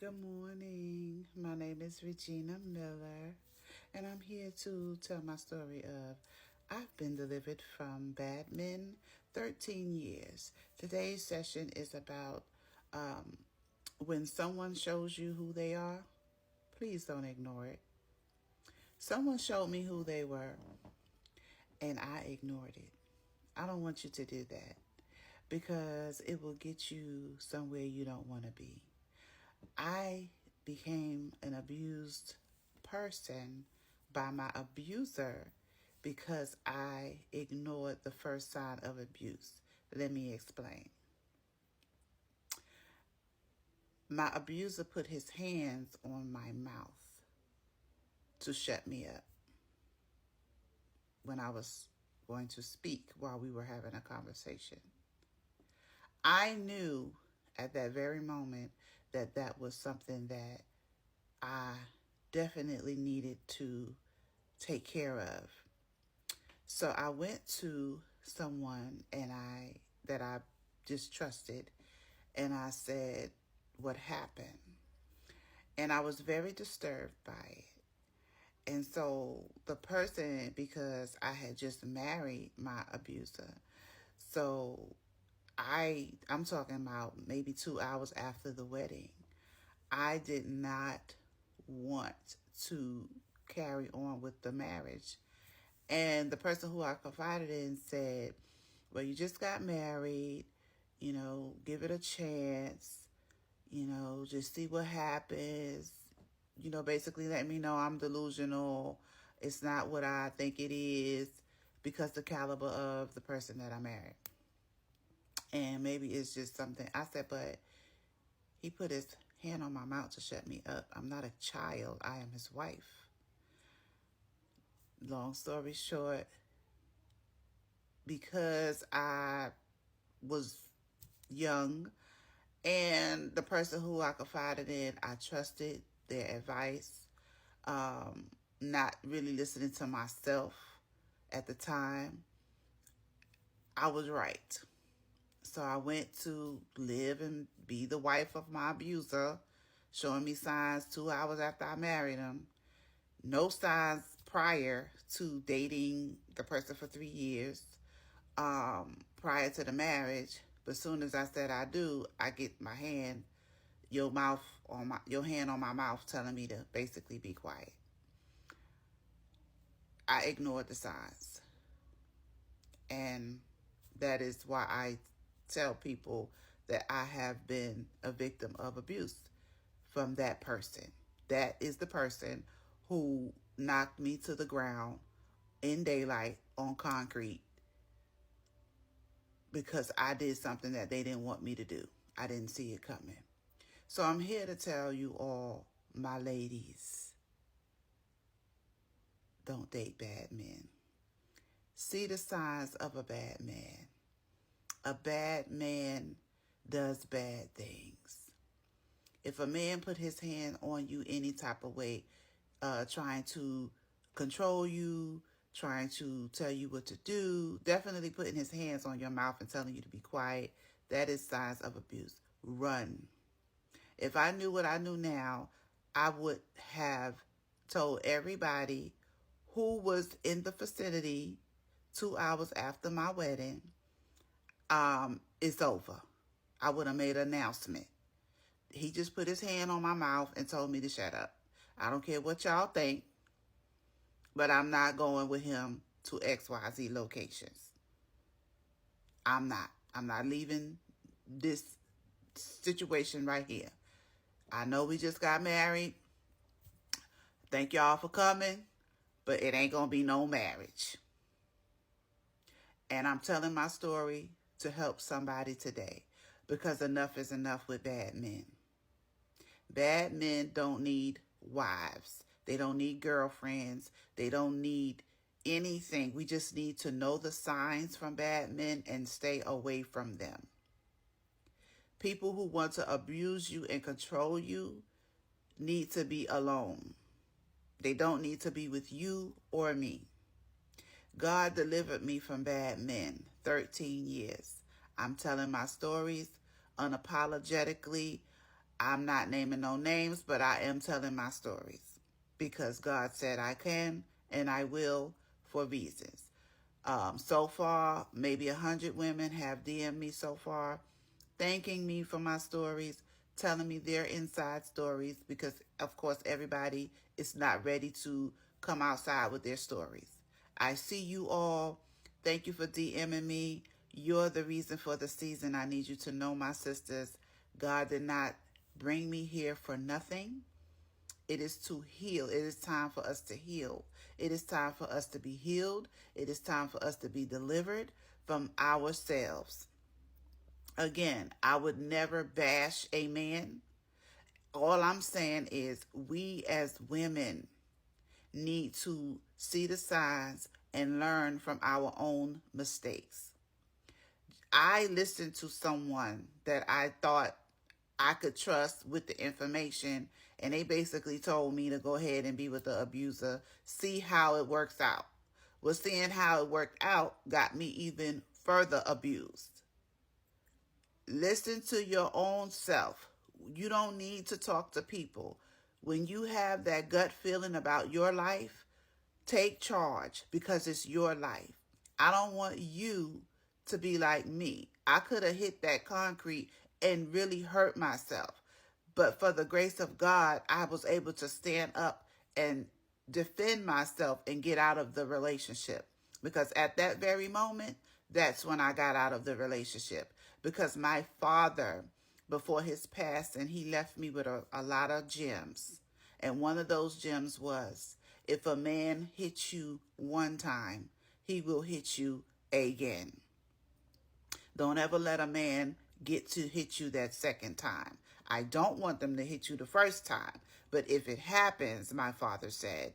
Good morning. My name is Regina Miller, and I'm here to tell my story of I've been delivered from bad men 13 years. Today's session is about when someone shows you who they are, please don't ignore it. Someone showed me who they were, and I ignored it. I don't want you to do that because it will get you somewhere you don't want to be. I became an abused person by my abuser because I ignored the first sign of abuse. Let me explain. My abuser put his hands on my mouth to shut me up when I was going to speak while we were having a conversation. I knew at that very moment that that was something that I definitely needed to take care of. So I went to someone that I just trusted, and I said what happened. And I was very disturbed by it. And so the person, because I had just married my abuser, so I'm talking about maybe 2 hours after the wedding, I did not want to carry on with the marriage. And the person who I confided in said, well, you just got married, give it a chance, just see what happens. Basically let me know I'm delusional. It's not what I think it is because the caliber of the person that I married. And maybe it's just something. I said, but he put his hand on my mouth to shut me up. I'm not a child. I am his wife. Long story short, because I was young and the person who I confided in, I trusted their advice, not really listening to myself at the time, I was right. So I went to live and be the wife of my abuser, showing me signs 2 hours after I married him. No signs prior to dating the person for 3 years, prior to the marriage. But as soon as I said I do, I get your hand on my mouth telling me to basically be quiet. I ignored the signs. And that is why I tell people that I have been a victim of abuse from that person. That is the person who knocked me to the ground in daylight on concrete because I did something that they didn't want me to do. I didn't see it coming. So I'm here to tell you all, my ladies, don't date bad men. See the signs of a bad man. A bad man does bad things. If a man put his hand on you any type of way, trying to control you, trying to tell you what to do, definitely putting his hands on your mouth and telling you to be quiet, that is signs of abuse. Run. If I knew what I knew now, I would have told everybody who was in the vicinity 2 hours after my wedding, it's over. I would have made an announcement. He just put his hand on my mouth and told me to shut up. I don't care what y'all think, but I'm not going with him to XYZ locations. I'm not. I'm not leaving this situation right here. I know we just got married. Thank y'all for coming, but it ain't going to be no marriage. And I'm telling my story to help somebody today because enough is enough with bad men. Bad men don't need wives. They don't need girlfriends. They don't need anything. We just need to know the signs from bad men and stay away from them. People who want to abuse you and control you need to be alone. They don't need to be with you or me. God delivered me from bad men 13 years. I'm telling my stories unapologetically. I'm not naming no names, but I am telling my stories because God said I can and I will for reasons. So far, maybe 100 women have DM'd me so far, thanking me for my stories, telling me their inside stories because, of course, everybody is not ready to come outside with their stories. I see you all. Thank you for DMing me. You're the reason for the season. I need you to know, my sisters, God did not bring me here for nothing. It is to heal. It is time for us to heal. It is time for us to be healed. It is time for us to be delivered from ourselves. Again, I would never bash a man. All I'm saying is we as women need to see the signs and learn from our own mistakes. I listened to someone that I thought I could trust with the information, and they basically told me to go ahead and be with the abuser, see how it works out. Well, seeing how it worked out got me even further abused. Listen to your own self. You don't need to talk to people. When you have that gut feeling about your life, take charge because it's your life. I don't want you to be like me. I could have hit that concrete and really hurt myself. But for the grace of God, I was able to stand up and defend myself and get out of the relationship. Because at that very moment, that's when I got out of the relationship. Because my father, before his passing, he left me with a lot of gems. And one of those gems was, if a man hits you one time, he will hit you again. Don't ever let a man get to hit you that second time. I don't want them to hit you the first time. But if it happens, my father said,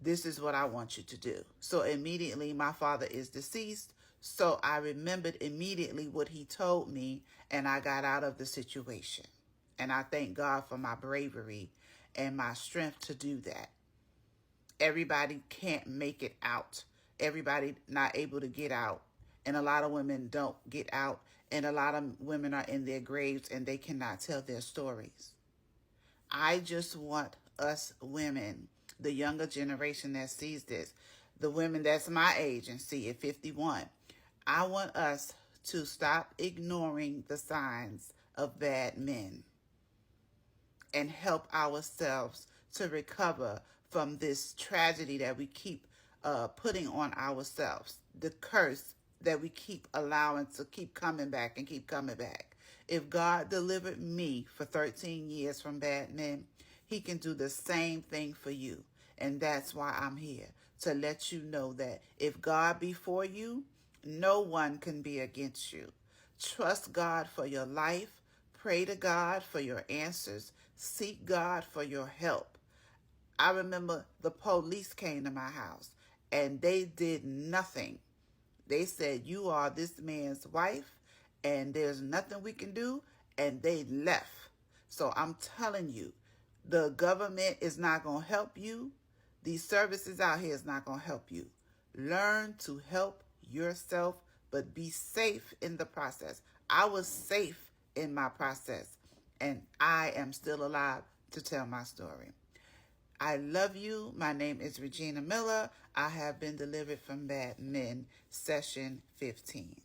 this is what I want you to do. So immediately my father is deceased. So I remembered immediately what he told me, and I got out of the situation. And I thank God for my bravery and my strength to do that. Everybody can't make it out. Everybody not able to get out. And a lot of women don't get out. And a lot of women are in their graves and they cannot tell their stories. I just want us women, the younger generation that sees this, the women that's my age and see at 51, I want us to stop ignoring the signs of bad men and help ourselves to recover from this tragedy that we keep putting on ourselves, the curse that we keep allowing to keep coming back and keep coming back. If God delivered me for 13 years from bad men, he can do the same thing for you. And that's why I'm here, to let you know that if God be for you, no one can be against you. Trust God for your life. Pray to God for your answers. Seek God for your help. I remember the police came to my house and they did nothing. They said, you are this man's wife and there's nothing we can do, and they left. So I'm telling you, the government is not going to help you. These services out here is not going to help you. Learn to help yourself, but be safe in the process. I was safe in my process, and I am still alive to tell my story. I love you. My name is Regina Miller. I have been delivered from bad men, session 15.